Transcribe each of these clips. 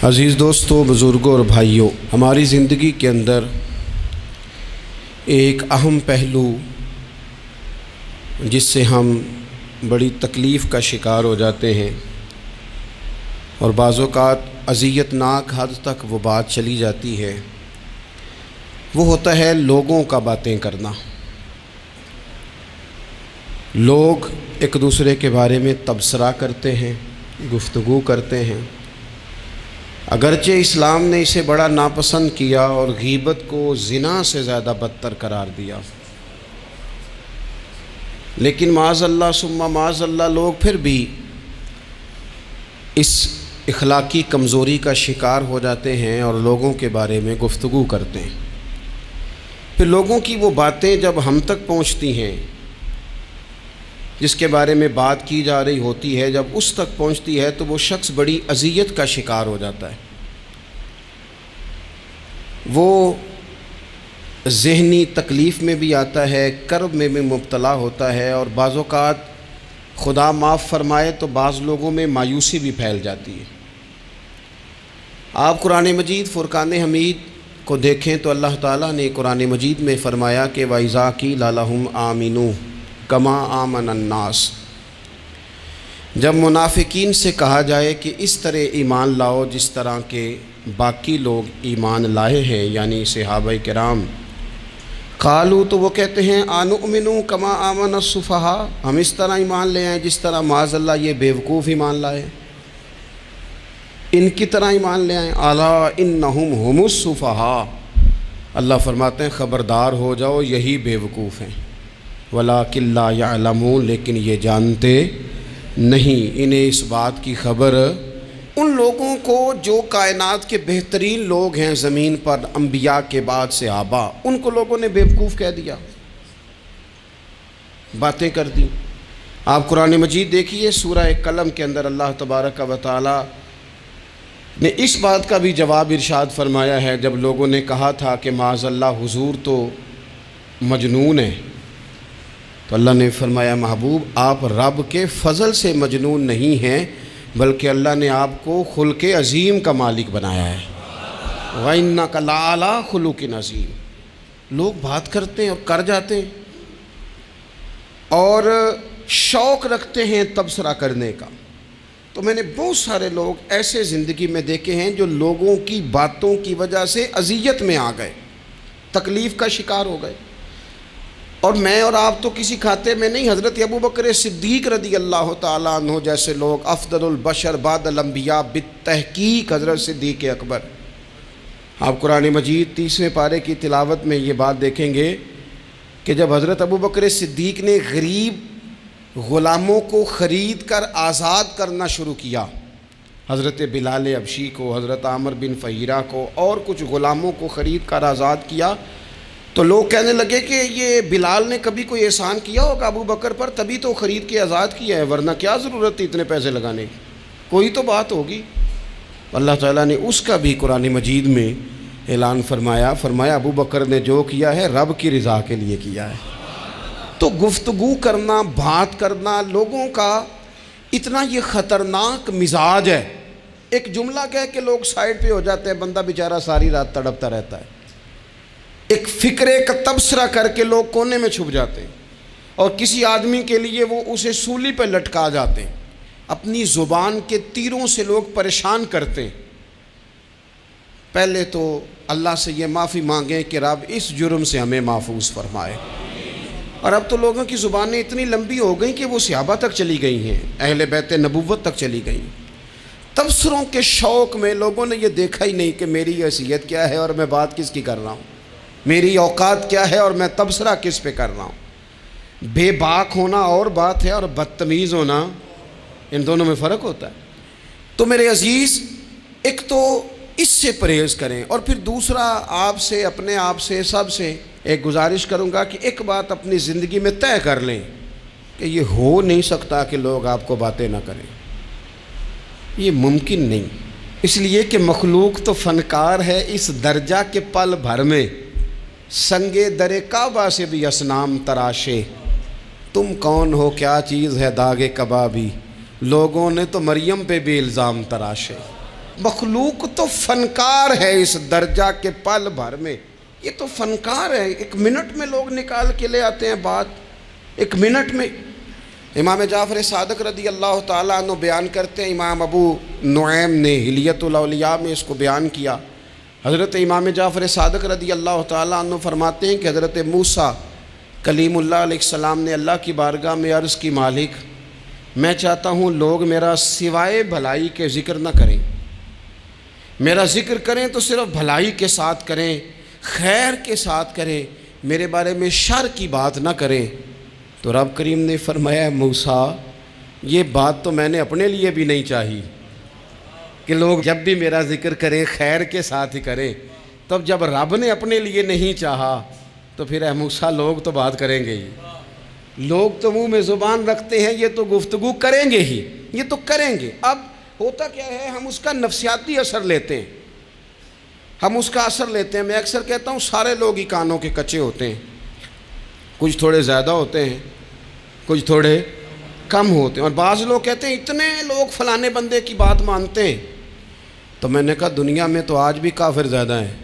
عزیز دوستوں، بزرگوں اور بھائیوں، ہماری زندگی کے اندر ایک اہم پہلو جس سے ہم بڑی تکلیف کا شکار ہو جاتے ہیں اور بعض اوقات اذیت ناک حد تک وہ بات چلی جاتی ہے، وہ ہوتا ہے لوگوں کا باتیں کرنا۔ لوگ ایک دوسرے کے بارے میں تبصرہ کرتے ہیں، گفتگو کرتے ہیں۔ اگرچہ اسلام نے اسے بڑا ناپسند کیا اور غیبت کو زنا سے زیادہ بدتر قرار دیا، لیکن معاذ اللہ ثم معاذ اللہ لوگ پھر بھی اس اخلاقی کمزوری کا شکار ہو جاتے ہیں اور لوگوں کے بارے میں گفتگو کرتے ہیں۔ پھر لوگوں کی وہ باتیں جب ہم تک پہنچتی ہیں، جس کے بارے میں بات کی جا رہی ہوتی ہے، جب اس تک پہنچتی ہے تو وہ شخص بڑی اذیت کا شکار ہو جاتا ہے۔ وہ ذہنی تکلیف میں بھی آتا ہے، کرب میں بھی مبتلا ہوتا ہے، اور بعض اوقات خدا معاف فرمائے تو بعض لوگوں میں مایوسی بھی پھیل جاتی ہے۔ آپ قرآن مجید فرقان حمید کو دیکھیں تو اللہ تعالیٰ نے قرآن مجید میں فرمایا کہ وَإِذَا قِيلَ لَهُمْ آمِنُوا کما آمن الناس، جب منافقین سے کہا جائے کہ اس طرح ایمان لاؤ جس طرح کے باقی لوگ ایمان لائے ہیں، یعنی صحابہ کرام، قالوا تو وہ کہتے ہیں انؤمن کما آمن السفہاء، ہم اس طرح ایمان لے آئیں جس طرح معاذ اللہ یہ بیوقوف ایمان لائے، ان کی طرح ایمان لے آئیں۔ الا انہم هم السفہاء، اللہ فرماتے ہیں خبردار ہو جاؤ یہی بیوقوف ہیں، وَلَٰكِن لَا يَعْلَمُونَ، لیکن یہ جانتے نہیں، انہیں اس بات کی خبر۔ ان لوگوں کو جو کائنات کے بہترین لوگ ہیں زمین پر، انبیاء کے بعد صحابہ، ان کو لوگوں نے بیوقوف کہہ دیا، باتیں کر دی۔ آپ قرآن مجید دیکھیے سورہ قلم کے اندر اللہ تبارک و تعالی نے اس بات کا بھی جواب ارشاد فرمایا ہے، جب لوگوں نے کہا تھا کہ معاذ اللہ حضور تو مجنون ہیں، تو اللہ نے فرمایا محبوب آپ رب کے فضل سے مجنون نہیں ہیں، بلکہ اللہ نے آپ کو خلق عظیم کا مالک بنایا ہے۔ وَإِنَّكَ لَعَلَىٰ خُلُقٍ عَظِيمٍ، لوگ بات کرتے ہیں اور کر جاتے ہیں اور شوق رکھتے ہیں تبصرہ کرنے کا۔ تو میں نے بہت سارے لوگ ایسے زندگی میں دیکھے ہیں جو لوگوں کی باتوں کی وجہ سے اذیت میں آ گئے، تکلیف کا شکار ہو گئے۔ اور میں اور آپ تو کسی کھاتے میں نہیں، حضرت ابوبکر صدیق رضی اللہ تعالیٰ عنہ جیسے لوگ، افضل البشر بعد الانبیاء بالتحقیق حضرت صدیق اکبر۔ آپ قرآن مجید 30ویں پارے کی تلاوت میں یہ بات دیکھیں گے کہ جب حضرت ابوبکر صدیق نے غریب غلاموں کو خرید کر آزاد کرنا شروع کیا، حضرت بلال حبشی کو، حضرت عامر بن فہیرہ کو اور کچھ غلاموں کو خرید کر آزاد کیا، تو لوگ کہنے لگے کہ یہ بلال نے کبھی کوئی احسان کیا ہوگا ابو بکر پر، تبھی تو خرید کے آزاد کیا ہے، ورنہ کیا ضرورت تھی اتنے پیسے لگانے کی، کوئی تو بات ہوگی۔ اللہ تعالیٰ نے اس کا بھی قرآن مجید میں اعلان فرمایا ابو بکر نے جو کیا ہے رب کی رضا کے لیے کیا ہے۔ تو گفتگو کرنا، بات کرنا، لوگوں کا اتنا یہ خطرناک مزاج ہے، ایک جملہ کہہ کے لوگ سائڈ پہ ہو جاتے ہیں، بندہ بیچارہ ساری رات تڑپتا رہتا ہے، ایک فکرے کا تبصرہ کر کے لوگ کونے میں چھپ جاتے ہیں، اور کسی آدمی کے لیے وہ اسے سولی پہ لٹکا جاتے ہیں، اپنی زبان کے تیروں سے لوگ پریشان کرتے ہیں۔ پہلے تو اللہ سے یہ معافی مانگیں کہ رب اس جرم سے ہمیں محفوظ فرمائے۔ اور اب تو لوگوں کی زبانیں اتنی لمبی ہو گئیں کہ وہ صحابہ تک چلی گئی ہیں، اہل بیت نبوت تک چلی گئیں۔ تبصروں کے شوق میں لوگوں نے یہ دیکھا ہی نہیں کہ میری حیثیت کیا ہے اور میں بات کس کی کر رہا ہوں، میری اوقات کیا ہے اور میں تبصرہ کس پہ کر رہا ہوں۔ بے باک ہونا اور بات ہے اور بدتمیز ہونا، ان دونوں میں فرق ہوتا ہے۔ تو میرے عزیز، ایک تو اس سے پرہیز کریں، اور پھر دوسرا آپ سے، اپنے آپ سے، سب سے ایک گزارش کروں گا کہ ایک بات اپنی زندگی میں طے کر لیں کہ یہ ہو نہیں سکتا کہ لوگ آپ کو باتیں نہ کریں، یہ ممکن نہیں، اس لیے کہ مخلوق تو فنکار ہے اس درجہ کے پل بھر میں، سنگے در کعبہ سے بھی اصنام تراشے، تم کون ہو کیا چیز ہے داغ کبابی، لوگوں نے تو مریم پہ بھی الزام تراشے۔ مخلوق تو فنکار ہے اس درجہ کے پل بھر میں، یہ تو فنکار ہے، ایک منٹ میں لوگ نکال کے لے آتے ہیں بات، ایک منٹ میں۔ امام جعفر صادق رضی اللہ تعالیٰ عنہ بیان کرتے ہیں، امام ابو نعیم نے حلیۃ الاولیاء میں اس کو بیان کیا۔ حضرت امام جعفر صادق رضی اللہ تعالیٰ عنہ فرماتے ہیں کہ حضرت موسیٰ کلیم اللہ علیہ السلام نے اللہ کی بارگاہ میں عرض کی، مالک میں چاہتا ہوں لوگ میرا سوائے بھلائی کے ذکر نہ کریں، میرا ذکر کریں تو صرف بھلائی کے ساتھ کریں، خیر کے ساتھ کریں، میرے بارے میں شر کی بات نہ کریں۔ تو رب کریم نے فرمایا، موسیٰ یہ بات تو میں نے اپنے لیے بھی نہیں چاہی کہ لوگ جب بھی میرا ذکر کریں خیر کے ساتھ ہی کریں، تب جب رب نے اپنے لیے نہیں چاہا تو پھر اے موسیٰ لوگ تو بات کریں گے ہی، لوگ تو منہ میں زبان رکھتے ہیں، یہ تو گفتگو کریں گے ہی، یہ تو کریں گے۔ اب ہوتا کیا ہے، ہم اس کا نفسیاتی اثر لیتے ہیں، ہم اس کا اثر لیتے ہیں۔ میں اکثر کہتا ہوں سارے لوگ ہی کانوں کے کچے ہوتے ہیں، کچھ تھوڑے زیادہ ہوتے ہیں، کچھ تھوڑے کم ہوتے ہیں، اور بعض لوگ کہتے ہیں اتنے لوگ فلانے بندے کی بات مانتے ہیں۔ تو میں نے کہا دنیا میں تو آج بھی کافر زیادہ ہیں،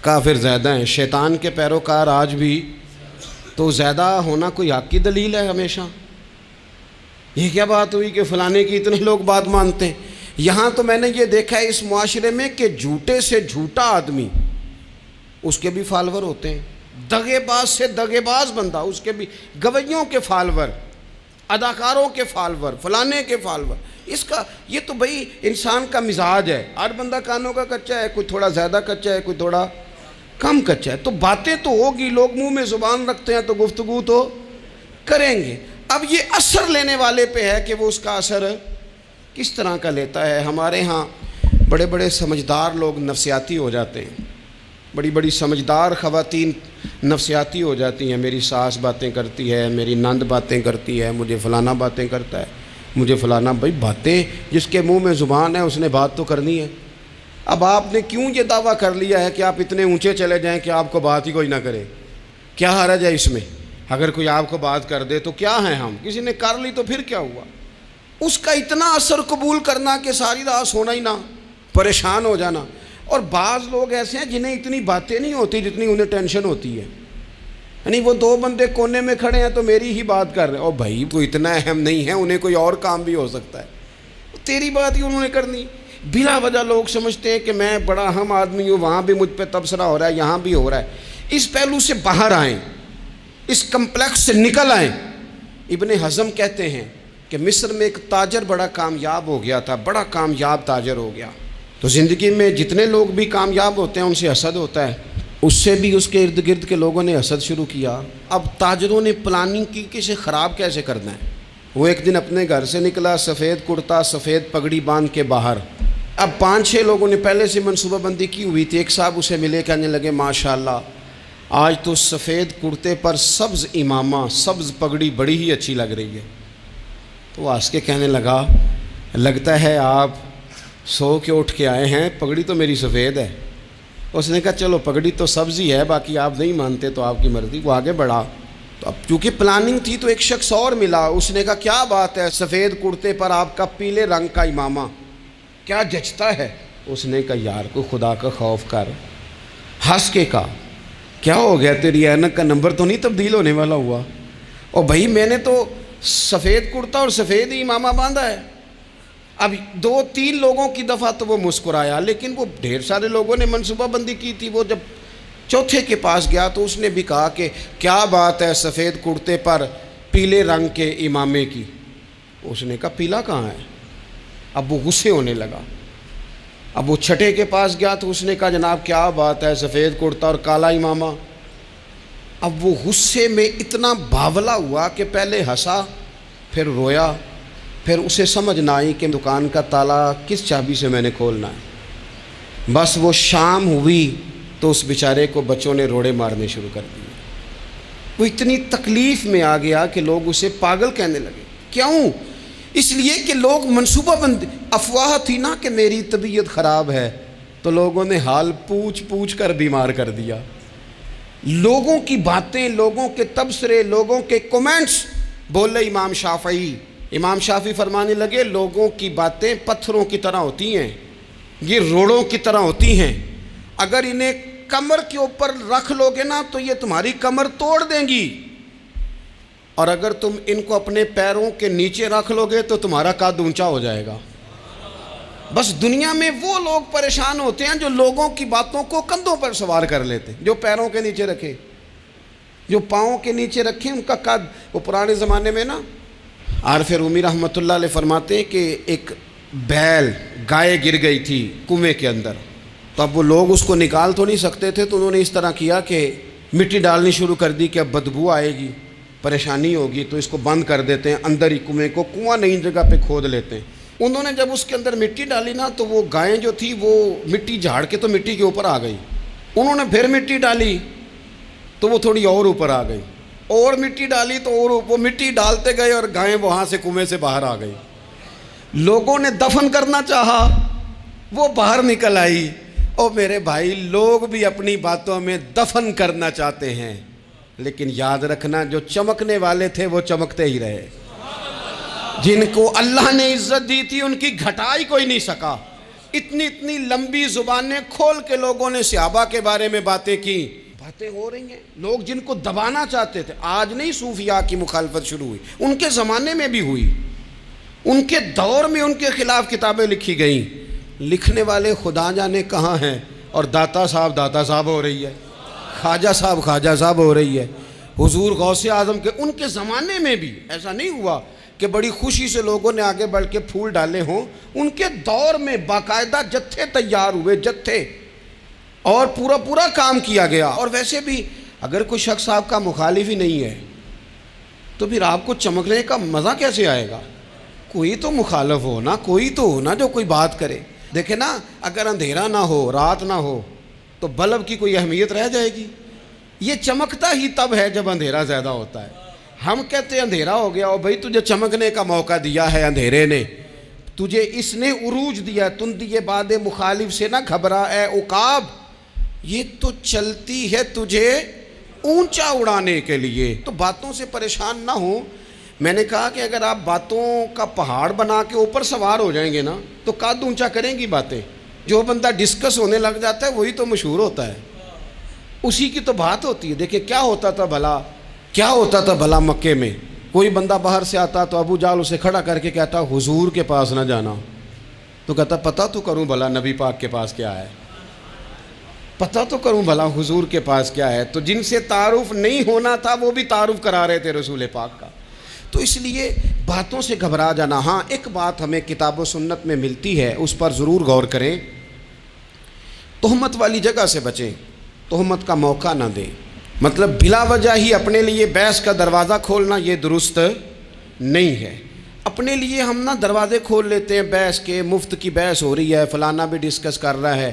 کافر زیادہ ہیں، شیطان کے پیروکار آج بھی، تو زیادہ ہونا کوئی حق کی دلیل ہے ہمیشہ؟ یہ کیا بات ہوئی کہ فلانے کی اتنے لوگ بات مانتے ہیں؟ یہاں تو میں نے یہ دیکھا ہے اس معاشرے میں کہ جھوٹے سے جھوٹا آدمی، اس کے بھی فالور ہوتے ہیں، دغے باز سے دغے باز بندہ، اس کے بھی گویوں کے فالور، اداکاروں کے فالور، فلانے کے فالور۔ اس کا یہ تو بھئی انسان کا مزاج ہے، ہر بندہ کانوں کا کچا ہے، کوئی تھوڑا زیادہ کچا ہے، کوئی تھوڑا کم کچا ہے، تو باتیں تو ہوگی، لوگ منہ میں زبان رکھتے ہیں تو گفتگو تو کریں گے۔ اب یہ اثر لینے والے پہ ہے کہ وہ اس کا اثر کس طرح کا لیتا ہے۔ ہمارے ہاں بڑے بڑے سمجھدار لوگ نفسیاتی ہو جاتے ہیں، بڑی بڑی سمجھدار خواتین نفسیاتی ہو جاتی ہیں، میری ساس باتیں کرتی ہے، میری نند باتیں کرتی ہے، مجھے فلانا باتیں کرتا ہے، مجھے فلانا۔ بھائی باتیں، جس کے منہ میں زبان ہے اس نے بات تو کرنی ہے۔ اب آپ نے کیوں یہ دعویٰ کر لیا ہے کہ آپ اتنے اونچے چلے جائیں کہ آپ کو بات ہی کوئی نہ کرے؟ کیا حرج ہے اس میں؟ اگر کوئی آپ کو بات کر دے تو کیا ہیں ہم، کسی نے کر لی تو پھر کیا ہوا؟ اس کا اتنا اثر قبول کرنا کہ ساری رات سونا ہی نہ، پریشان ہو جانا۔ اور بعض لوگ ایسے ہیں جنہیں اتنی باتیں نہیں ہوتی جتنی انہیں ٹینشن ہوتی ہے، یعنی وہ دو بندے کونے میں کھڑے ہیں تو میری ہی بات کر رہے ہیں، اور بھائی تو اتنا اہم نہیں ہے، انہیں کوئی اور کام بھی ہو سکتا ہے، تیری بات ہی انہوں نے کرنی۔ بلا وجہ لوگ سمجھتے ہیں کہ میں بڑا اہم آدمی ہوں، وہاں بھی مجھ پہ تبصرہ ہو رہا ہے، یہاں بھی ہو رہا ہے۔ اس پہلو سے باہر آئیں، اس کمپلیکس سے نکل آئیں۔ ابن حزم کہتے ہیں کہ مصر میں ایک تاجر بڑا کامیاب ہو گیا تھا، بڑا کامیاب تاجر ہو گیا۔ تو زندگی میں جتنے لوگ بھی کامیاب ہوتے ہیں ان سے حسد ہوتا ہے، اس سے بھی اس کے ارد گرد کے لوگوں نے حسد شروع کیا۔ اب تاجروں نے پلاننگ کی کہ اسے خراب کیسے کرنا ہے۔ وہ ایک دن اپنے گھر سے نکلا، سفید کرتا سفید پگڑی باندھ کے باہر۔ اب 5-6 لوگوں نے پہلے سے منصوبہ بندی کی ہوئی تھی۔ ایک صاحب اسے ملے، کہنے لگے ماشاءاللہ آج تو سفید کرتے پر سبز امامہ، سبز پگڑی بڑی ہی اچھی لگ رہی ہے۔ تو وہ ہنس کے کہنے لگا، لگتا ہے آپ سو کے اٹھ کے آئے ہیں، پگڑی تو میری سفید ہے۔ اس نے کہا چلو پگڑی تو سبز ہی ہے، باقی آپ نہیں مانتے تو آپ کی مرضی۔ وہ آگے بڑھا، تو اب چونکہ پلاننگ تھی تو ایک شخص اور ملا، اس نے کہا کیا بات ہے، سفید کرتے پر آپ کا پیلے رنگ کا امامہ کیا جچتا ہے۔ اس نے کہا یار کو خدا کا خوف کر، ہنس کے کہا کیا ہو گیا، تیری اینک کا نمبر تو نہیں تبدیل ہونے والا ہوا؟ اور بھائی میں نے تو سفید کرتا اور سفید ہی امامہ باندھا ہے۔ اب 2-3 لوگوں کی دفعہ تو وہ مسکرایا، لیکن وہ ڈھیر سارے لوگوں نے منصوبہ بندی کی تھی۔ وہ جب چوتھے کے پاس گیا تو اس نے بھی کہا کہ کیا بات ہے سفید کرتے پر پیلے رنگ کے امامے کی۔ اس نے کہا پیلا کہاں ہے؟ اب وہ غصے ہونے لگا۔ اب وہ چھٹے کے پاس گیا تو اس نے کہا جناب کیا بات ہے سفید کرتا اور کالا امامہ۔ اب وہ غصے میں اتنا باولا ہوا کہ پہلے ہنسا پھر رویا، پھر اسے سمجھ نہ آئی کہ دکان کا تالا کس چابی سے میں نے کھولنا ہے۔ بس وہ شام ہوئی تو اس بیچارے کو بچوں نے روڑے مارنے شروع کر دیے۔ وہ اتنی تکلیف میں آ گیا کہ لوگ اسے پاگل کہنے لگے۔ کیوں؟ اس لیے کہ لوگ منصوبہ بندی، افواہ تھی نا کہ میری طبیعت خراب ہے، تو لوگوں نے حال پوچھ پوچھ کر بیمار کر دیا۔ لوگوں کی باتیں، لوگوں کے تبصرے، لوگوں کے کومنٹس۔ بولے امام شافعی امام شافعی فرمانے لگے لوگوں کی باتیں پتھروں کی طرح ہوتی ہیں، یہ روڑوں کی طرح ہوتی ہیں، اگر انہیں کمر کے اوپر رکھ لو گے نا تو یہ تمہاری کمر توڑ دیں گی، اور اگر تم ان کو اپنے پیروں کے نیچے رکھ لو گے تو تمہارا قد اونچا ہو جائے گا۔ بس دنیا میں وہ لوگ پریشان ہوتے ہیں جو لوگوں کی باتوں کو کندھوں پر سوار کر لیتے ہیں، جو پیروں کے نیچے رکھے، جو پاؤں کے نیچے رکھیں ان کا قد۔ وہ پرانے زمانے میں نا عارف رومی رحمۃ اللہ علیہ فرماتے ہیں کہ ایک بیل گائے گر گئی تھی کنویں کے اندر، تو اب وہ لوگ اس کو نکال تو نہیں سکتے تھے، تو انہوں نے اس طرح کیا کہ مٹی ڈالنی شروع کر دی کہ اب بدبو آئے گی، پریشانی ہوگی، تو اس کو بند کر دیتے ہیں، اندر ہی کنویں کو، کنواں نئی جگہ پہ کھود لیتے ہیں۔ انہوں نے جب اس کے اندر مٹی ڈالی نا تو وہ گائیں جو تھی وہ مٹی جھاڑ کے تو مٹی کے اوپر آ گئی، انہوں نے پھر مٹی ڈالی تو وہ تھوڑی اور اوپر آ گئی، اور مٹی ڈالی تو اور وہ مٹی ڈالتے گئے اور گائیں وہاں سے کنویں سے باہر آ گئی۔ لوگوں نے دفن کرنا چاہا، وہ باہر نکل آئی۔ اور میرے بھائی لوگ بھی اپنی باتوں میں دفن کرنا چاہتے ہیں، لیکن یاد رکھنا جو چمکنے والے تھے وہ چمکتے ہی رہے، جن کو اللہ نے عزت دی تھی ان کی گھٹائی کوئی نہیں سکا۔ اتنی اتنی لمبی زبانیں کھول کے لوگوں نے صحابہ کے بارے میں باتیں کی، باتیں ہو رہی ہیں، لوگ جن کو دبانا چاہتے تھے۔ آج نہیں صوفیاء کی مخالفت شروع ہوئی، ان کے زمانے میں بھی ہوئی، ان کے دور میں ان کے خلاف کتابیں لکھی گئیں، لکھنے والے خدا جانے کہاں ہیں، اور داتا صاحب ہو رہی ہے، خواجہ صاحب ہو رہی ہے۔ حضور غوث اعظم کے ان کے زمانے میں بھی ایسا نہیں ہوا کہ بڑی خوشی سے لوگوں نے آگے بڑھ کے پھول ڈالے ہوں، ان کے دور میں باقاعدہ جتھے تیار ہوئے، جتھے، اور پورا کام کیا گیا۔ اور ویسے بھی اگر کوئی شخص آپ کا مخالف ہی نہیں ہے تو پھر آپ کو چمکنے کا مزہ کیسے آئے گا؟ کوئی تو مخالف ہو نا، کوئی تو ہو نا جو کوئی بات کرے۔ دیکھیں نا، اگر اندھیرا نہ ہو، رات نہ ہو تو بلب کی کوئی اہمیت رہ جائے گی؟ یہ چمکتا ہی تب ہے جب اندھیرا زیادہ ہوتا ہے۔ ہم کہتے ہیں اندھیرا ہو گیا، اور بھائی تجھے چمکنے کا موقع دیا ہے اندھیرے نے، تجھے اس نے عروج دیا، تندی باد مخالف سے نہ گھبرا اے عقاب، یہ تو چلتی ہے تجھے اونچا اڑانے کے لیے، تو باتوں سے پریشان نہ ہو۔ میں نے کہا کہ اگر آپ باتوں کا پہاڑ بنا کے اوپر سوار ہو جائیں گے نا تو قد اونچا کریں گی باتیں۔ جو بندہ ڈسکس ہونے لگ جاتا ہے وہی تو مشہور ہوتا ہے، اسی کی تو بات ہوتی ہے۔ دیکھیں کیا ہوتا تھا بھلا مکے میں، کوئی بندہ باہر سے آتا تو ابو جال اسے کھڑا کر کے کہتا حضور کے پاس نہ جانا، تو کہتا پتہ تو کروں بھلا نبی پاک کے پاس کیا ہے، پتہ تو کروں بھلا حضور کے پاس کیا ہے۔ تو جن سے تعارف نہیں ہونا تھا وہ بھی تعارف کرا رہے تھے رسول پاک کا۔ تو اس لیے باتوں سے گھبرا جانا۔ ہاں ایک بات ہمیں کتاب و سنت میں ملتی ہے، اس پر ضرور غور کریں، تہمت والی جگہ سے بچیں، تہمت کا موقع نہ دیں۔ مطلب بلا وجہ ہی اپنے لیے بحث کا دروازہ کھولنا یہ درست نہیں ہے۔ اپنے لیے ہم نہ دروازے کھول لیتے ہیں بحث کے، مفت کی بحث ہو رہی ہے، فلانا بھی ڈسکس کر رہا ہے۔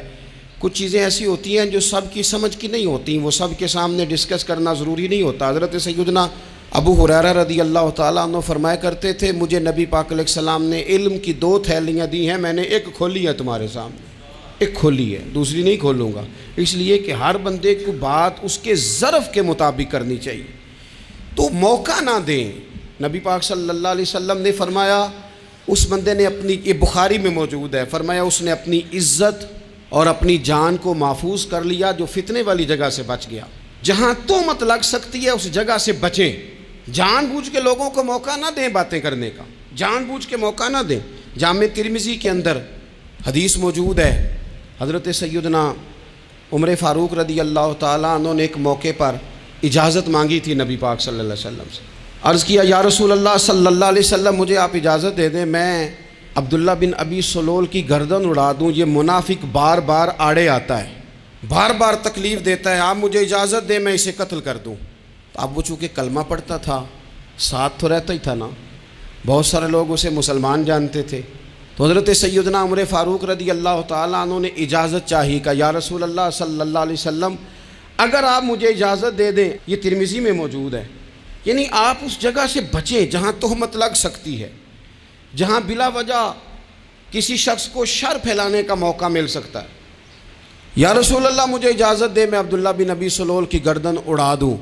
کچھ چیزیں ایسی ہوتی ہیں جو سب کی سمجھ کی نہیں ہوتی، وہ سب کے سامنے ڈسکس کرنا ضروری نہیں ہوتا۔ حضرت سیدنا ابو ہریرہ رضی اللہ تعالیٰ عنہ فرمایا کرتے تھے، مجھے نبی پاک علیہ السلام نے علم کی 2 تھیلیاں دی ہیں، میں نے ایک کھولی ہے تمہارے سامنے، ایک کھولی ہے، دوسری نہیں کھولوں گا، اس لیے کہ ہر بندے کو بات اس کے ظرف کے مطابق کرنی چاہیے۔ تو موقع نہ دیں۔ نبی پاک صلی اللہ علیہ وسلم نے فرمایا، اس بندے نے اپنی، یہ بخاری میں موجود ہے، فرمایا اس نے اپنی عزت اور اپنی جان کو محفوظ کر لیا جو فتنے والی جگہ سے بچ گیا۔ جہاں تہمت لگ سکتی ہے اس جگہ سے بچیں، جان بوجھ کے لوگوں کو موقع نہ دیں باتیں کرنے کا، جان بوجھ کے موقع نہ دیں۔ جامع ترمذی کے اندر حدیث موجود ہے، حضرت سیدنا عمر فاروق رضی اللہ تعالیٰ عنہ نے ایک موقع پر اجازت مانگی تھی نبی پاک صلی اللہ علیہ وسلم سے۔ عرض کیا یا رسول اللہ صلی اللہ علیہ وسلم، مجھے آپ اجازت دے دیں، میں عبداللہ بن ابی سلول کی گردن اڑا دوں، یہ منافق بار بار آڑے آتا ہے، بار بار تکلیف دیتا ہے، آپ مجھے اجازت دیں میں اسے قتل کر دوں۔ تو اب وہ چونکہ کلمہ پڑھتا تھا، ساتھ تو رہتا ہی تھا نا، بہت سارے لوگ اسے مسلمان جانتے تھے، تو حضرت سیدنا عمر فاروق رضی اللہ تعالیٰ عنہ نے اجازت چاہی، کہ یا رسول اللہ صلی اللہ علیہ وسلم اگر آپ مجھے اجازت دے دیں، یہ ترمذی میں موجود ہے، یعنی آپ اس جگہ سے بچیں جہاں تہمت لگ سکتی ہے، جہاں بلا وجہ کسی شخص کو شر پھیلانے کا موقع مل سکتا ہے۔ یا رسول اللہ مجھے اجازت دے میں عبداللہ بن ابی سلول کی گردن اڑا دوں۔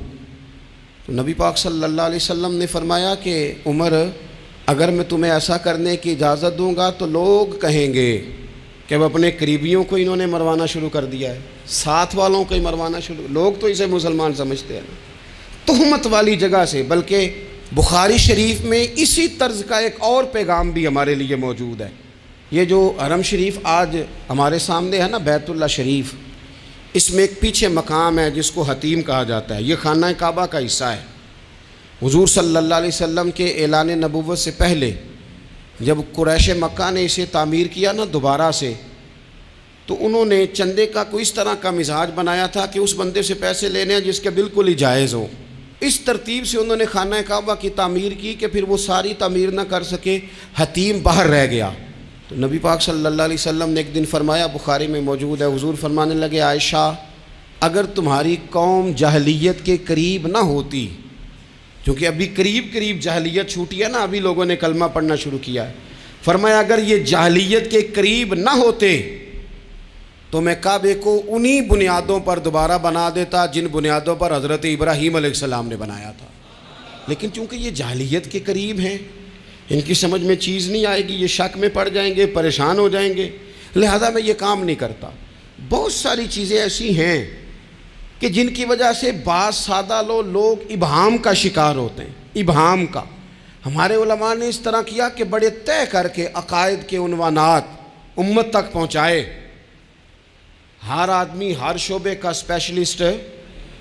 تو نبی پاک صلی اللہ علیہ وسلم نے فرمایا کہ عمر اگر میں تمہیں ایسا کرنے کی اجازت دوں گا تو لوگ کہیں گے کہ اب اپنے قریبیوں کو انہوں نے مروانا شروع کر دیا ہے، ساتھ والوں کو ہی مروانا شروع، لوگ تو اسے مسلمان سمجھتے ہیں نا، تہمت والی جگہ سے۔ بلکہ بخاری شریف میں اسی طرز کا ایک اور پیغام بھی ہمارے لیے موجود ہے۔ یہ جو حرم شریف آج ہمارے سامنے ہے نا، بیت اللہ شریف، اس میں ایک پیچھے مقام ہے جس کو حتیم کہا جاتا ہے، یہ خانہ کعبہ کا حصہ ہے۔ حضور صلی اللہ علیہ وسلم کے اعلان نبوت سے پہلے جب قریش مکہ نے اسے تعمیر کیا نا دوبارہ سے، تو انہوں نے چندے کا کوئی اس طرح کا مزاج بنایا تھا کہ اس بندے سے پیسے لینے ہیں جس کے بالکل ہی جائز ہو۔ اس ترتیب سے انہوں نے خانہ کعبہ کی تعمیر کی کہ پھر وہ ساری تعمیر نہ کر سکے، حتیم باہر رہ گیا۔ تو نبی پاک صلی اللہ علیہ وسلم نے ایک دن فرمایا، بخاری میں موجود ہے، حضور فرمانے لگے، عائشہ اگر تمہاری قوم جاہلیت کے قریب نہ ہوتی، کیونکہ ابھی قریب جاہلیت چھوٹی ہے نا، ابھی لوگوں نے کلمہ پڑھنا شروع کیا ہے، فرمایا اگر یہ جاہلیت کے قریب نہ ہوتے تو میں کعبے کو انہی بنیادوں پر دوبارہ بنا دیتا جن بنیادوں پر حضرت ابراہیم علیہ السلام نے بنایا تھا۔ لیکن چونکہ یہ جاہلیت کے قریب ہیں، ان کی سمجھ میں چیز نہیں آئے گی، یہ شک میں پڑ جائیں گے، پریشان ہو جائیں گے، لہذا میں یہ کام نہیں کرتا۔ بہت ساری چیزیں ایسی ہیں کہ جن کی وجہ سے بعض سادہ لوگ ابہام کا شکار ہوتے ہیں، ابہام کا۔ ہمارے علماء نے اس طرح کیا کہ بڑے طے کر کے عقائد کے عنوانات امت تک پہنچائے۔ ہر آدمی ہر شعبے کا اسپیشلسٹ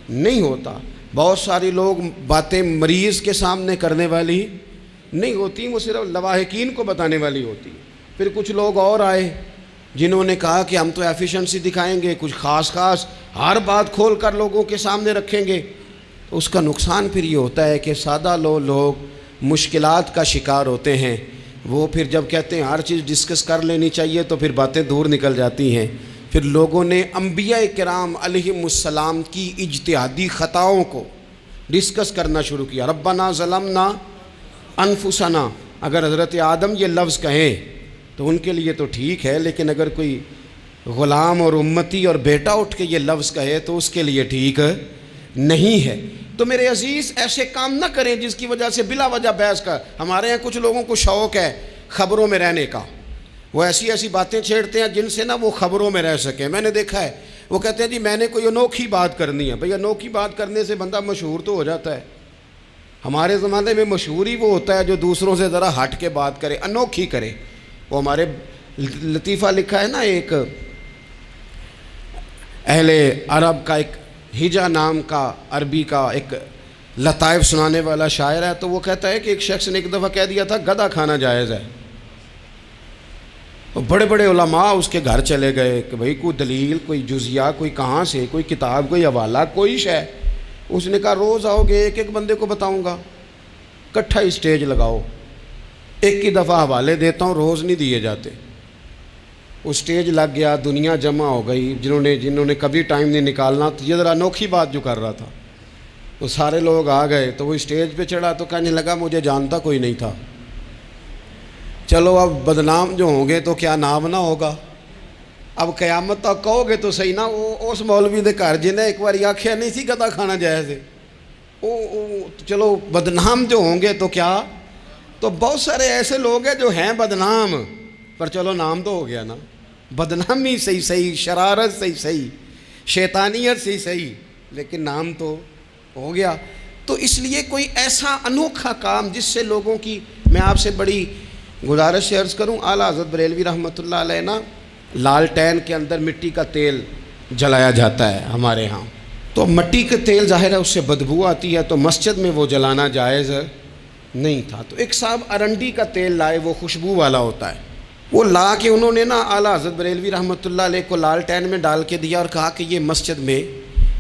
نہیں ہوتا، بہت ساری لوگ باتیں مریض کے سامنے کرنے والی نہیں ہوتی، وہ صرف لواحقین کو بتانے والی ہوتی۔ پھر کچھ لوگ اور آئے جنہوں نے کہا کہ ہم تو ایفیشنسی دکھائیں گے، کچھ خاص ہر بات کھول کر لوگوں کے سامنے رکھیں گے، تو اس کا نقصان پھر یہ ہوتا ہے کہ سادہ لوگ مشکلات کا شکار ہوتے ہیں۔ وہ پھر جب کہتے ہیں ہر چیز ڈسکس کر لینی چاہیے تو پھر باتیں دور نکل جاتی ہیں۔ پھر لوگوں نے انبیاء کرام علیہم السلام کی اجتہادی خطاؤں کو ڈسکس کرنا شروع کیا۔ ربنا ظلمنا انفسنا، اگر حضرت آدم یہ لفظ کہیں تو ان کے لیے تو ٹھیک ہے، لیکن اگر کوئی غلام اور امتی اور بیٹا اٹھ کے یہ لفظ کہے تو اس کے لیے ٹھیک نہیں ہے۔ تو میرے عزیز ایسے کام نہ کریں جس کی وجہ سے بلا وجہ بحث کا۔ ہمارے یہاں کچھ لوگوں کو شوق ہے خبروں میں رہنے کا، وہ ایسی باتیں چھیڑتے ہیں جن سے نا وہ خبروں میں رہ سکیں۔ میں نے دیکھا ہے وہ کہتے ہیں جی میں نے کوئی انوکھی بات کرنی ہے۔ بھئی انوکھی بات کرنے سے بندہ مشہور تو ہو جاتا ہے۔ ہمارے زمانے میں مشہور ہی وہ ہوتا ہے جو دوسروں سے ذرا ہٹ کے بات کرے، انوکھی کرے۔ وہ ہمارے لطیفہ لکھا ہے نا، ایک اہل عرب کا ایک ہجا نام کا عربی کا ایک لطائف سنانے والا شاعر ہے، تو وہ کہتا ہے کہ ایک شخص نے ایک دفعہ کہہ دیا تھا گدھا کھانا جائز ہے۔ بڑے بڑے علماء اس کے گھر چلے گئے کہ بھئی کوئی دلیل، کوئی جزیہ، کوئی کہاں سے، کوئی کتاب، کوئی حوالہ، کوئی شے۔ اس نے کہا روز آؤ گے ایک ایک بندے کو بتاؤں گا، کٹھا اسٹیج لگاؤ، ایک ہی دفعہ حوالے دیتا ہوں، روز نہیں دیے جاتے۔ وہ اسٹیج لگ گیا، دنیا جمع ہو گئی، جنہوں نے کبھی ٹائم نہیں نکالنا، تو یہ ذرا انوکھی بات جو کر رہا تھا، تو سارے لوگ آ گئے۔ تو وہ اسٹیج پہ چڑھا تو کہنے لگا مجھے جانتا کوئی نہیں تھا، چلو اب بدنام جو ہوں گے تو کیا نام نہ ہوگا، اب قیامت تک کہو گے تو صحیح نا۔ وہ اس مولوی دے گھر جنہیں ایک بار آکھیا نہیں سی گدا کھانا جائز ہے، چلو بدنام جو ہوں گے تو کیا۔ تو بہت سارے ایسے لوگ ہیں جو ہیں بدنام، پر چلو نام تو ہو گیا نا، بدنامی صحیح، شرارت صحیح، شیطانیت صحیح، لیکن نام تو ہو گیا۔ تو اس لیے کوئی ایسا انوکھا کام جس سے لوگوں کی، میں آپ سے بڑی گزارش سے عرض کروں، اعلیٰ حضرت بریلوی رحمۃ اللہ علیہ نا، لالٹین کے اندر مٹی کا تیل جلایا جاتا ہے ہمارے ہاں، تو مٹی کا تیل ظاہر ہے اس سے بدبو آتی ہے، تو مسجد میں وہ جلانا جائز نہیں تھا۔ تو ایک صاحب ارنڈی کا تیل لائے، وہ خوشبو والا ہوتا ہے، وہ لا کے انہوں نے نا اعلیٰ حضرت بریلوی رحمۃ اللہ علیہ کو لالٹین میں ڈال کے دیا اور کہا کہ یہ مسجد میں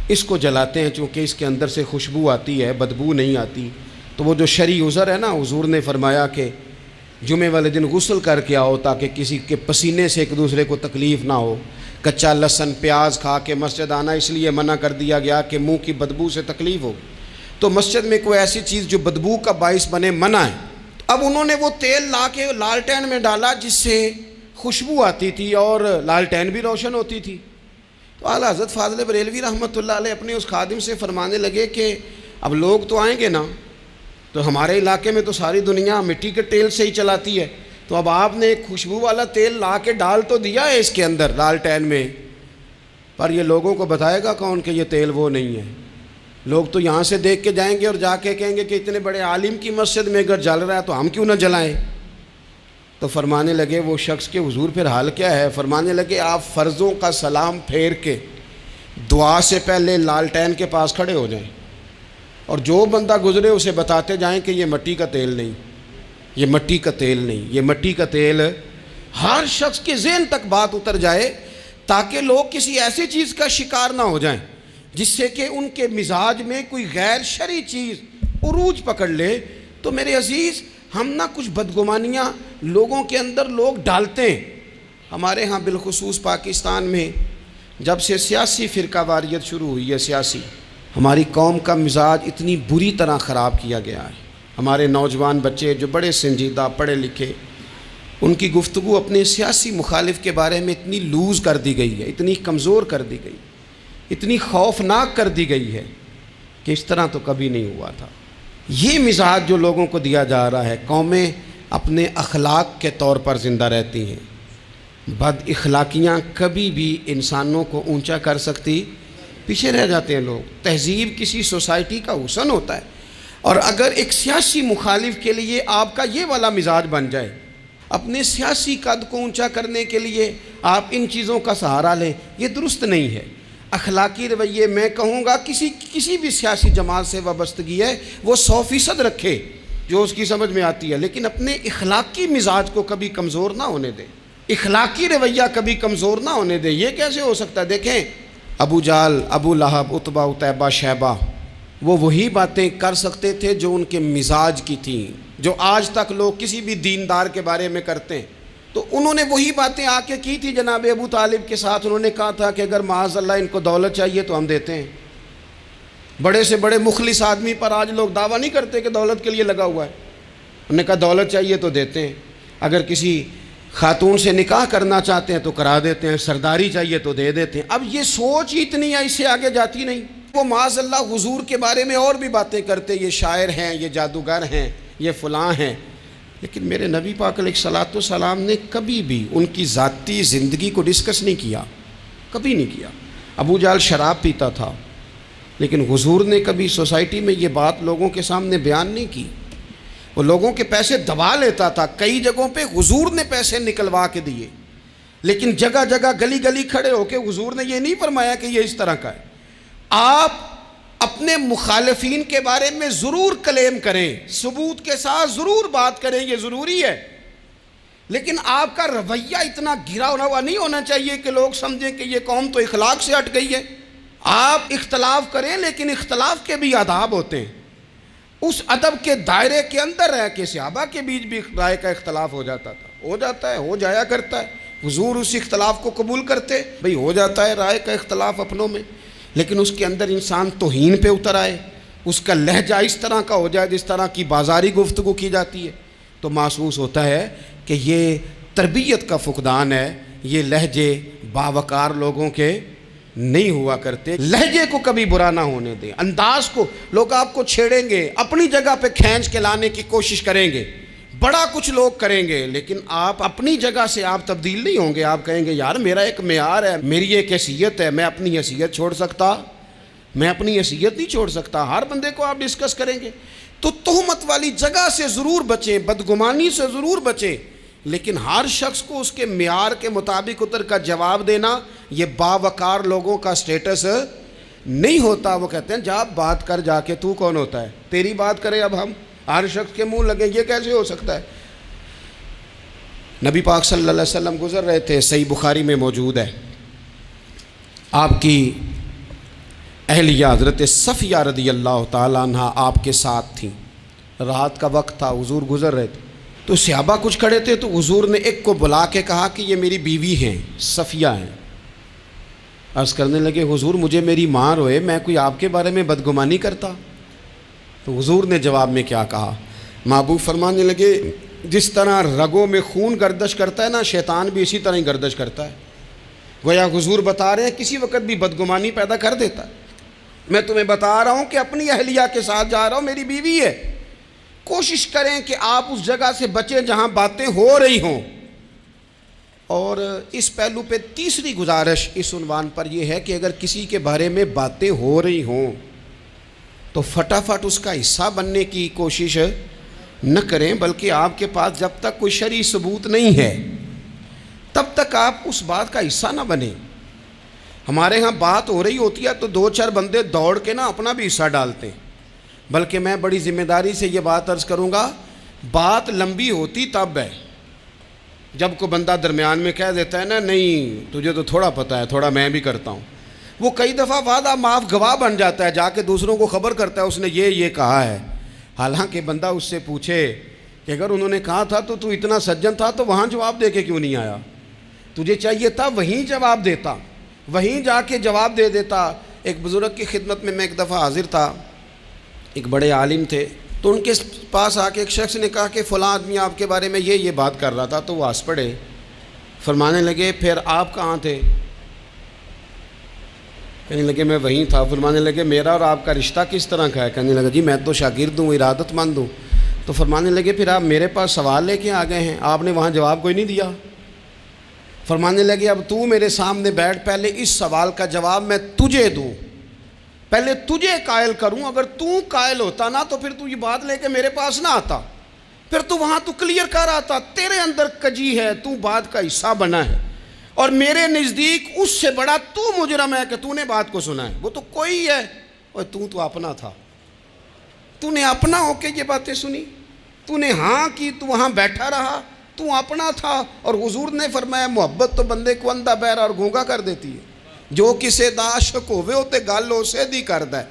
اس کو جلاتے ہیں چونکہ اس کے اندر سے خوشبو آتی ہے، بدبو نہیں آتی۔ تو وہ جو شرعی عذر ہے نا، حضور نے فرمایا کہ جمعے والے دن غسل کر کے آؤ تاکہ کسی کے پسینے سے ایک دوسرے کو تکلیف نہ ہو۔ کچا لہسن پیاز کھا کے مسجد آنا اس لیے منع کر دیا گیا کہ منہ کی بدبو سے تکلیف ہو، تو مسجد میں کوئی ایسی چیز جو بدبو کا باعث بنے منع ہے۔ اب انہوں نے وہ تیل لا کے لالٹین میں ڈالا جس سے خوشبو آتی تھی اور لالٹین بھی روشن ہوتی تھی۔ تو اعلیٰ حضرت فاضل بریلوی رحمۃ اللہ علیہ اپنے اس خادم سے فرمانے لگے کہ اب لوگ تو آئیں گے نا، تو ہمارے علاقے میں تو ساری دنیا مٹی کے تیل سے ہی چلاتی ہے، تو اب آپ نے ایک خوشبو والا تیل لا کے ڈال تو دیا ہے اس کے اندر لالٹین میں، پر یہ لوگوں کو بتائے گا کون کہ یہ تیل وہ نہیں ہے؟ لوگ تو یہاں سے دیکھ کے جائیں گے اور جا کے کہیں گے کہ اتنے بڑے عالم کی مسجد میں اگر جل رہا ہے تو ہم کیوں نہ جلائیں؟ تو فرمانے لگے وہ شخص کہ حضور پھر حال کیا ہے؟ فرمانے لگے آپ فرضوں کا سلام پھیر کے دعا سے پہلے لالٹین کے پاس کھڑے ہو جائیں، اور جو بندہ گزرے اسے بتاتے جائیں کہ یہ مٹی کا تیل نہیں، یہ مٹی کا تیل نہیں، یہ مٹی کا تیل۔ ہر شخص کے ذہن تک بات اتر جائے تاکہ لوگ کسی ایسی چیز کا شکار نہ ہو جائیں جس سے کہ ان کے مزاج میں کوئی غیر شرعی چیز عروج پکڑ لے۔ تو میرے عزیز، ہم نہ کچھ بدگمانیاں لوگوں کے اندر لوگ ڈالتے ہیں۔ ہمارے ہاں بالخصوص پاکستان میں جب سے سیاسی فرقہ واریت شروع ہوئی ہے، سیاسی، ہماری قوم کا مزاج اتنی بری طرح خراب کیا گیا ہے۔ ہمارے نوجوان بچے جو بڑے سنجیدہ پڑھے لکھے، ان کی گفتگو اپنے سیاسی مخالف کے بارے میں اتنی لوز کر دی گئی ہے، اتنی کمزور کر دی گئی، اتنی خوفناک کر دی گئی ہے کہ اس طرح تو کبھی نہیں ہوا تھا۔ یہ مزاج جو لوگوں کو دیا جا رہا ہے، قومیں اپنے اخلاق کے طور پر زندہ رہتی ہیں۔ بد اخلاقیاں کبھی بھی انسانوں کو اونچا کر سکتی، پیچھے رہ جاتے ہیں لوگ۔ تہذیب کسی سوسائٹی کا حسن ہوتا ہے، اور اگر ایک سیاسی مخالف کے لیے آپ کا یہ والا مزاج بن جائے، اپنے سیاسی قد کو اونچا کرنے کے لیے آپ ان چیزوں کا سہارا لیں، یہ درست نہیں ہے۔ اخلاقی رویے میں کہوں گا کسی بھی سیاسی جماعت سے وابستگی ہے وہ 100% رکھے جو اس کی سمجھ میں آتی ہے، لیکن اپنے اخلاقی مزاج کو کبھی کمزور نہ ہونے دے، اخلاقی رویہ کبھی کمزور نہ ہونے دے۔ یہ کیسے ہو سکتا ہے؟ دیکھیں، ابو جہل، ابو لہب، عتبہ، عتیبہ، شیبہ، وہ وہی باتیں کر سکتے تھے جو ان کے مزاج کی تھیں، جو آج تک لوگ کسی بھی دیندار کے بارے میں کرتے ہیں۔ تو انہوں نے وہی باتیں آ کے کی تھی جناب ابو طالب کے ساتھ۔ انہوں نے کہا تھا کہ اگر معاذ اللہ ان کو دولت چاہیے تو ہم دیتے ہیں۔ بڑے سے بڑے مخلص آدمی پر آج لوگ دعویٰ نہیں کرتے کہ دولت کے لیے لگا ہوا ہے۔ انہوں نے کہا دولت چاہیے تو دیتے ہیں، اگر کسی خاتون سے نکاح کرنا چاہتے ہیں تو کرا دیتے ہیں، سرداری چاہیے تو دے دیتے ہیں۔ اب یہ سوچ ہی اتنی ہے، اس سے آگے جاتی نہیں۔ وہ معاذ اللہ حضور کے بارے میں اور بھی باتیں کرتے، یہ شاعر ہیں، یہ جادوگر ہیں، یہ فلاں ہیں، لیکن میرے نبی پاک علیہ الصلوۃ والسلام نے کبھی بھی ان کی ذاتی زندگی کو ڈسکس نہیں کیا، کبھی نہیں کیا۔ ابو جہل شراب پیتا تھا، لیکن حضور نے کبھی سوسائٹی میں یہ بات لوگوں کے سامنے بیان نہیں کی۔ وہ لوگوں کے پیسے دبا لیتا تھا، کئی جگہوں پہ حضور نے پیسے نکلوا کے دیے، لیکن جگہ جگہ گلی گلی کھڑے ہو کے حضور نے یہ نہیں فرمایا کہ یہ اس طرح کا ہے۔ آپ اپنے مخالفین کے بارے میں ضرور کلیم کریں، ثبوت کے ساتھ ضرور بات کریں، یہ ضروری ہے، لیکن آپ کا رویہ اتنا گھرا ہوا نہیں ہونا چاہیے کہ لوگ سمجھیں کہ یہ قوم تو اخلاق سے ہٹ گئی ہے۔ آپ اختلاف کریں، لیکن اختلاف کے بھی آداب ہوتے ہیں۔ اس ادب کے دائرے کے اندر رہ کے صحابہ کے بیچ بھی رائے کا اختلاف ہو جاتا تھا، ہو جاتا ہے، ہو جایا کرتا ہے۔ حضور اس اختلاف کو قبول کرتے، بھئی ہو جاتا ہے رائے کا اختلاف اپنوں میں، لیکن اس کے اندر انسان توہین پہ اتر آئے، اس کا لہجہ اس طرح کا ہو جائے جس طرح کی بازاری گفتگو کی جاتی ہے، تو محسوس ہوتا ہے کہ یہ تربیت کا فقدان ہے۔ یہ لہجے باوقار لوگوں کے نہیں ہوا کرتے۔ لہجے کو کبھی برا نہ ہونے دیں، انداز کو۔ لوگ آپ کو چھیڑیں گے، اپنی جگہ پہ کھینچ کے لانے کی کوشش کریں گے، بڑا کچھ لوگ کریں گے، لیکن آپ اپنی جگہ سے آپ تبدیل نہیں ہوں گے۔ آپ کہیں گے یار میرا ایک معیار ہے، میری ایک حیثیت ہے، میں اپنی حیثیت چھوڑ سکتا؟ میں اپنی حیثیت نہیں چھوڑ سکتا۔ ہر بندے کو آپ ڈسکس کریں گے۔ تو تہمت والی جگہ سے ضرور بچیں، بدگمانی سے ضرور بچیں، لیکن ہر شخص کو اس کے معیار کے مطابق اتر کا جواب دینا یہ باوقار لوگوں کا سٹیٹس نہیں ہوتا۔ وہ کہتے ہیں جا بات کر، جا کے تو کون ہوتا ہے تیری بات کرے، اب ہم ہر شخص کے منہ لگیں، یہ کیسے ہو سکتا ہے؟ نبی پاک صلی اللہ علیہ وسلم گزر رہے تھے، صحیح بخاری میں موجود ہے، آپ کی اہلیہ حضرت صفیہ رضی اللہ تعالیٰ عنہ آپ کے ساتھ تھیں۔ رات کا وقت تھا، حضور گزر رہے تھے، تو صحابہ کچھ کھڑے تھے، تو حضور نے ایک کو بلا کے کہا کہ یہ میری بیوی ہیں، صفیہ ہیں۔ عرض کرنے لگے حضور مجھے میری ماں روئے، میں کوئی آپ کے بارے میں بدگمانی کرتا؟ تو حضور نے جواب میں کیا کہا؟ محبوب فرمانے لگے جس طرح رگوں میں خون گردش کرتا ہے نا، شیطان بھی اسی طرح ہی گردش کرتا ہے۔ گویا حضور بتا رہے ہیں کسی وقت بھی بدگمانی پیدا کر دیتا ہے۔ میں تمہیں بتا رہا ہوں کہ اپنی اہلیہ کے ساتھ جا رہا ہوں، میری بیوی ہے، کوشش کریں کہ آپ اس جگہ سے بچیں جہاں باتیں ہو رہی ہوں۔ اور اس پہلو پہ تیسری گزارش اس عنوان پر یہ ہے کہ اگر کسی کے بارے میں باتیں ہو رہی ہوں تو فٹافٹ اس کا حصہ بننے کی کوشش نہ کریں، بلکہ آپ کے پاس جب تک کوئی شرعی ثبوت نہیں ہے تب تک آپ اس بات کا حصہ نہ بنیں۔ ہمارے ہاں بات ہو رہی ہوتی ہے تو دو چار بندے دوڑ کے نا اپنا بھی حصہ ڈالتے ہیں، بلکہ میں بڑی ذمہ داری سے یہ بات عرض کروں گا، بات لمبی ہوتی تب ہے جب کوئی بندہ درمیان میں کہہ دیتا ہے نا نہیں تجھے تو تھوڑا پتہ ہے، تھوڑا میں بھی کرتا ہوں۔ وہ کئی دفعہ وعدہ معاف گواہ بن جاتا ہے، جا کے دوسروں کو خبر کرتا ہے اس نے یہ کہا ہے، حالانکہ بندہ اس سے پوچھے کہ اگر انہوں نے کہا تھا تو اتنا سجن تھا تو وہاں جواب دے کے کیوں نہیں آیا؟ تجھے چاہیے تھا وہیں جواب دیتا، وہیں جا کے جواب دے دیتا۔ ایک بزرگ کی خدمت میں ایک دفعہ حاضر تھا، ایک بڑے عالم تھے، تو ان کے پاس آ کے ایک شخص نے کہا کہ فلاں آدمی آپ کے بارے میں یہ بات کر رہا تھا، تو وہ ہنس پڑے، فرمانے لگے پھر آپ کہاں تھے؟ کہنے لگے میں وہیں تھا۔ فرمانے لگے میرا اور آپ کا رشتہ کس طرح کا ہے؟ کہنے لگا جی میں تو شاگرد ہوں، ارادت مند ہوں۔ تو فرمانے لگے پھر آپ میرے پاس سوال لے کے آ گئے ہیں، آپ نے وہاں جواب کوئی نہیں دیا۔ فرمانے لگے اب تو میرے سامنے بیٹھ، پہلے اس سوال کا جواب میں تجھے دوں، پہلے تجھے قائل کروں۔ اگر تو قائل ہوتا نا تو پھر تو یہ بات لے کے میرے پاس نہ آتا، پھر تو وہاں تو کلیئر کر آتا۔ تیرے اندر کجی ہے، تو بات کا حصہ بنا ہے، اور میرے نزدیک اس سے بڑا تو مجرم ہے کہ تو نے بات کو سنا ہے۔ وہ تو کوئی ہے، اور تو اپنا تھا، تو نے اپنا ہو کے یہ باتیں سنی، تو نے ہاں کی، تو وہاں بیٹھا رہا، تو اپنا تھا۔ اور حضور نے فرمایا محبت تو بندے کو اندھا بہرا اور گونگا کر دیتی ہے، جو کسے دا عاشق ہوئے ہوتے گل اسے دی کردا ہے،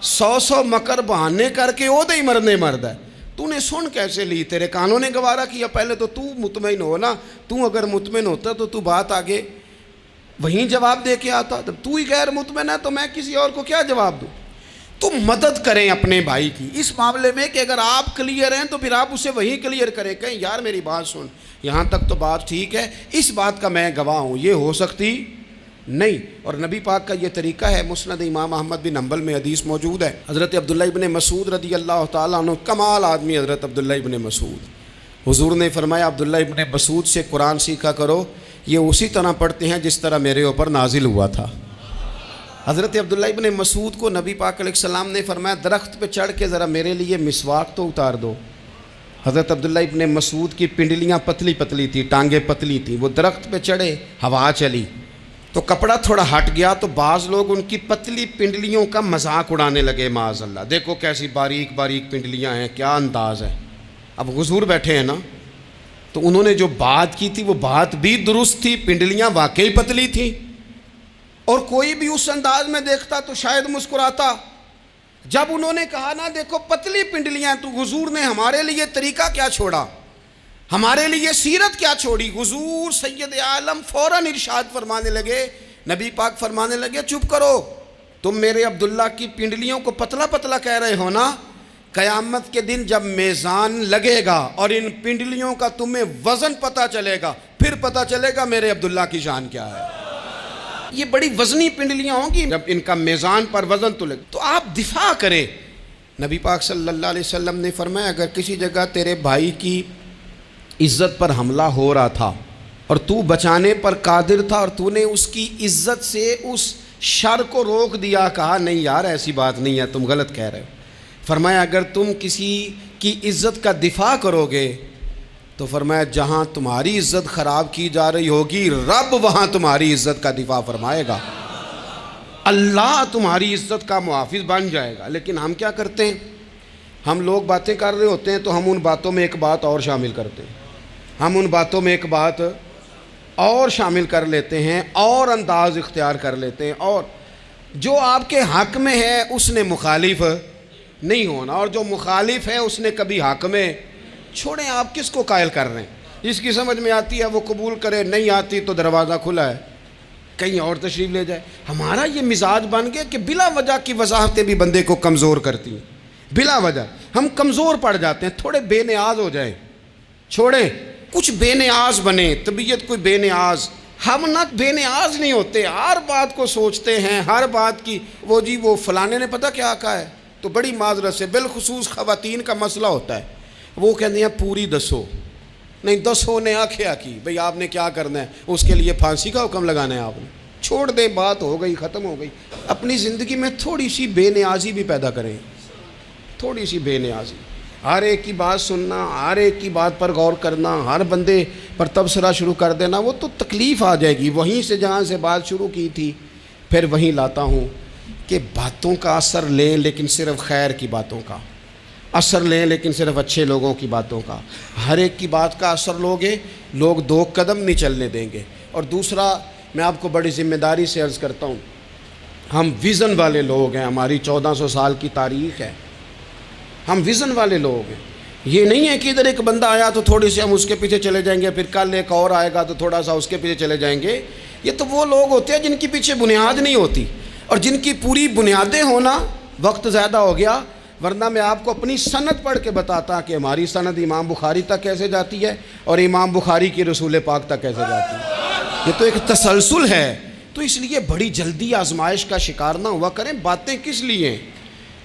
100 مکر بہانے کر کے او دے ہی مرنے مردا ہے۔ تو نے سن کیسے لی؟ تیرے کانوں نے گوارا کیا؟ پہلے تو مطمئن ہو نا، تو اگر مطمئن ہوتا تو بات آگے وہیں جواب دے کے آتا۔ جب تو ہی غیر مطمئن ہے تو میں کسی اور کو کیا جواب دوں؟ تو مدد کریں اپنے بھائی کی اس معاملے میں کہ اگر آپ کلیئر ہیں تو پھر آپ اسے وہیں کلیئر کریں، کہیں یار میری بات سن، یہاں تک تو بات ٹھیک ہے، اس بات کا میں گواہ ہوں، یہ ہو سکتی نہیں۔ اور نبی پاک کا یہ طریقہ ہے، مسند امام احمد بن حنبل میں حدیث موجود ہے، حضرت عبداللہ ابن مسعود رضی اللہ تعالیٰ عنہ، کمال آدمی حضرت عبداللہ ابن مسعود، حضور نے فرمایا عبداللہ ابن مسعود سے قرآن سیکھا کرو، یہ اسی طرح پڑھتے ہیں جس طرح میرے اوپر نازل ہوا تھا۔ حضرت عبداللہ ابن مسعود کو نبی پاک علیہ السلام نے فرمایا درخت پہ چڑھ کے ذرا میرے لیے مسواک تو اتار دو۔ حضرت عبداللہ ابن مسعود کی پنڈلیاں پتلی پتلی تھی، ٹانگیں پتلی تھیں، وہ درخت پہ چڑھے، ہوا چلی تو کپڑا تھوڑا ہٹ گیا، تو بعض لوگ ان کی پتلی پنڈلیوں کا مذاق اڑانے لگے، معاذ اللہ، دیکھو کیسی باریک باریک پنڈلیاں ہیں، کیا انداز ہے۔ اب حضور بیٹھے ہیں نا، تو انہوں نے جو بات کی تھی وہ بات بھی درست تھی، پنڈلیاں واقعی پتلی تھیں، اور کوئی بھی اس انداز میں دیکھتا تو شاید مسکراتا۔ جب انہوں نے کہا نا دیکھو پتلی پنڈلیاں، تو حضور نے ہمارے لیے طریقہ کیا چھوڑا، ہمارے لیے سیرت کیا چھوڑی۔ حضور سید عالم فوراً ارشاد فرمانے لگے، نبی پاک فرمانے لگے چپ کرو، تم میرے عبداللہ کی پنڈلیوں کو پتلا پتلا کہہ رہے ہو نا، قیامت کے دن جب میزان لگے گا اور ان پنڈلیوں کا تمہیں وزن پتہ چلے گا، پھر پتہ چلے گا میرے عبداللہ کی شان کیا ہے۔ یہ بڑی وزنی پنڈلیاں ہوں گی، جب ان کا میزان پر وزن تو لگے تو آپ دفاع کریں۔ نبی پاک صلی اللہ علیہ وسلم نے فرمایا اگر کسی جگہ تیرے بھائی کی عزت پر حملہ ہو رہا تھا اور تو بچانے پر قادر تھا، اور تو نے اس کی عزت سے اس شر کو روک دیا، کہا نہیں یار ایسی بات نہیں ہے، تم غلط کہہ رہے ہو، فرمایا اگر تم کسی کی عزت کا دفاع کرو گے تو فرمایا جہاں تمہاری عزت خراب کی جا رہی ہوگی رب وہاں تمہاری عزت کا دفاع فرمائے گا، اللہ تمہاری عزت کا محافظ بن جائے گا۔ لیکن ہم کیا کرتے ہیں، ہم لوگ باتیں کر رہے ہوتے ہیں تو ہم ان باتوں میں ایک بات اور شامل کرتے ہیں، ہم ان باتوں میں ایک بات اور شامل کر لیتے ہیں اور انداز اختیار کر لیتے ہیں، اور جو آپ کے حق میں ہے اس نے مخالف نہیں ہونا، اور جو مخالف ہے اس نے کبھی حق میں چھوڑیں۔ آپ کس کو قائل کر رہے ہیں؟ جس کی سمجھ میں آتی ہے وہ قبول کرے، نہیں آتی تو دروازہ کھلا ہے، کہیں اور تشریف لے جائے۔ ہمارا یہ مزاج بن گیا کہ بلا وجہ کی وضاحتیں بھی بندے کو کمزور کرتی ہیں، بلا وجہ ہم کمزور پڑ جاتے ہیں، تھوڑے بے نیاز ہو جائیں، چھوڑیں کچھ بے نیاز بنے، طبیعت کوئی بے نیاز، ہم نہ بے نیاز نہیں ہوتے، ہر بات کو سوچتے ہیں، ہر بات کی وہ جی وہ فلانے نے پتہ کیا کہا ہے، تو بڑی معذرت سے بالخصوص خواتین کا مسئلہ ہوتا ہے، وہ کہتے ہیں پوری دسو، نہیں دسو نے آکھیا کی بھئی آپ نے کیا کرنا ہے، اس کے لیے پھانسی کا حکم لگانا ہے آپ نے، چھوڑ دیں، بات ہو گئی، ختم ہو گئی۔ اپنی زندگی میں تھوڑی سی بے نیازی بھی پیدا کریں، تھوڑی سی بے نیازی، ہر ایک کی بات سننا، ہر ایک کی بات پر غور کرنا، ہر بندے پر تبصرہ شروع کر دینا، وہ تو تکلیف آ جائے گی۔ وہیں سے جہاں سے بات شروع کی تھی پھر وہیں لاتا ہوں کہ باتوں کا اثر لیں لیکن صرف خیر کی باتوں کا اثر لیں، لیکن صرف اچھے لوگوں کی باتوں کا۔ ہر ایک کی بات کا اثر لوگے، لوگ دو قدم نہیں چلنے دیں گے۔ اور دوسرا، میں آپ کو بڑی ذمہ داری سے عرض کرتا ہوں، ہم ویژن والے لوگ ہیں، ہماری 1400 سال کی تاریخ ہے، ہم ویژن والے لوگ ہیں۔ یہ نہیں ہے کہ ادھر ایک بندہ آیا تو تھوڑی سی ہم اس کے پیچھے چلے جائیں گے، پھر کل ایک اور آئے گا تو تھوڑا سا اس کے پیچھے چلے جائیں گے۔ یہ تو وہ لوگ ہوتے ہیں جن کی پیچھے بنیاد نہیں ہوتی، اور جن کی پوری بنیادیں ہونا۔ وقت زیادہ ہو گیا، ورنہ میں آپ کو اپنی سند پڑھ کے بتاتا کہ ہماری سند امام بخاری تک کیسے جاتی ہے اور امام بخاری کی رسول پاک تک کیسے جاتی ہے۔ یہ تو ایک تسلسل ہے۔ تو اس لیے بڑی جلدی آزمائش کا شکار نہ ہوا کریں۔ باتیں کس لیے ہیں؟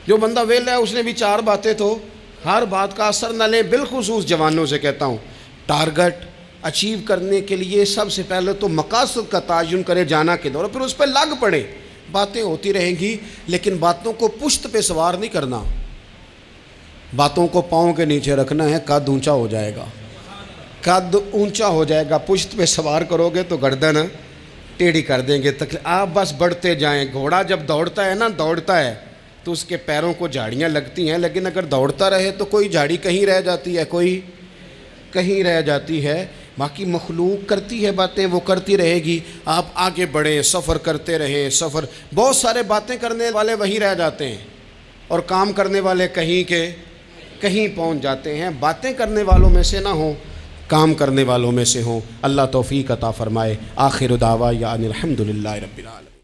جو بندہ ویلا ہے اس نے بھی 4 باتیں، تو ہر بات کا اثر نہ لیں۔ بالخصوص جوانوں سے کہتا ہوں، ٹارگٹ اچیو کرنے کے لیے سب سے پہلے تو مقاصد کا تعین کرے جانا کے دور، پھر اس پہ لگ پڑے۔ باتیں ہوتی رہیں گی لیکن باتوں کو پشت پہ سوار نہیں کرنا، باتوں کو پاؤں کے نیچے رکھنا ہے، قد اونچا ہو جائے گا، قد اونچا ہو جائے گا۔ پشت پہ سوار کرو گے تو گردن ٹیڑھی کر دیں گے۔ آپ بس بڑھتے جائیں۔ گھوڑا جب دوڑتا ہے نا، دوڑتا ہے تو اس کے پیروں کو جھاڑیاں لگتی ہیں، لیکن اگر دوڑتا رہے تو کوئی جھاڑی کہیں رہ جاتی ہے، کوئی کہیں رہ جاتی ہے۔ باقی مخلوق کرتی ہے باتیں، وہ کرتی رہے گی۔ آپ آگے بڑھیں، سفر کرتے رہیں۔ سفر، بہت سارے باتیں کرنے والے وہیں رہ جاتے ہیں اور کام کرنے والے کہیں کے کہیں پہنچ جاتے ہیں۔ باتیں کرنے والوں میں سے نہ ہوں، کام کرنے والوں میں سے ہوں۔ اللہ توفیق عطا فرمائے۔ آخر دعوانا الحمدللہ رب العالمین۔